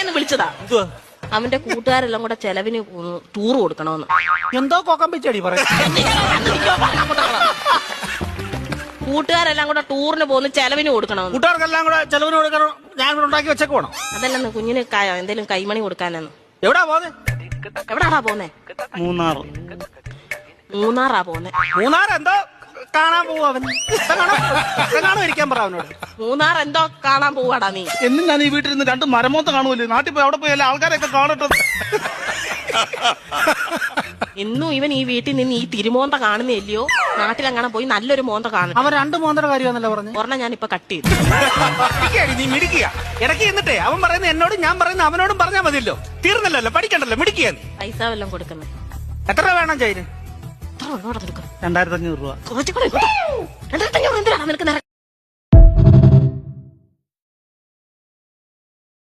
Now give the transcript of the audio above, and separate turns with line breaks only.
പറയാന്ന് വിളിച്ചതാ. അവന്റെ കൂട്ടുകാരെല്ലാം കൂടെ ചെലവിന് ടൂർ കൊടുക്കണമെന്ന്.
എന്തോ കോക്കം പിച്ചടി പറയാം.
കൂട്ടുകാരെല്ലാം കൂടെ ടൂറിന് പോകുന്ന ചെലവിന് കൊടുക്കണമെന്ന്.
കൂട്ടുകാർക്കെല്ലാം കൂടെ ചെലവിന് കൊടുക്കണം. ഞാൻ ഇവിടെ ഉണ്ടാക്കി വെച്ചേക്ക് പോണം.
അതല്ലെന്ന് കുഞ്ഞിന് എന്തേലും കൈമണി കൊടുക്കാനെന്ന്.
എവിടാ പോന്നെ?
എവിടാടാ പോന്നെ? മൂന്നാറാ പോന്നെ.
മൂന്നാർ എന്തോ കാണാൻ പോവാ അവൻ. കാണാൻ ഇരിക്കാൻ പറ അവനോട്.
മൂന്നാർ എന്തോ കാണാൻ പോവാടാ നീ.
എന്നും ഞാൻ ഈ വീട്ടിൽ നിന്ന് 2 മരമോത്ത കാണുമല്ലേ. നാട്ടിൽ പോയി അവിടെ പോയി എല്ലാ ആൾക്കാരെയൊക്കെ കാണട്ടെ.
ഇന്നും ഇവൻ ഈ വീട്ടിൽ നിന്ന് ഈ തിരുമോന്ത കാണുന്നില്ലയോ? നാട്ടിലെങ്ങനെ പോയി നല്ലൊരു മോന്ത കാണും.
അവൻ 2 മോന്തയുടെ കാര്യമാണല്ലോ പറഞ്ഞു.
ഒരെണ്ണം ഞാനിപ്പൊ കട്ട് ചെയ്തു.
നീ മിടിക്കുക. ഇടയ്ക്ക് എന്നിട്ടേ അവൻ പറയുന്നത് എന്നോടും ഞാൻ പറയുന്നത് അവനോടും പറഞ്ഞാൽ മതിയല്ലോ. തീർന്നല്ലോ, പഠിക്കണ്ടല്ലോ, മിടിക്കുക.
പൈസ വല്ലതും കൊടുക്കുന്നത്.
എത്ര രൂപ വേണം ചൈന്?
2500 രൂപ.
കുറച്ചുകൂടെ 2500 എന്തിനാണ് നിനക്ക്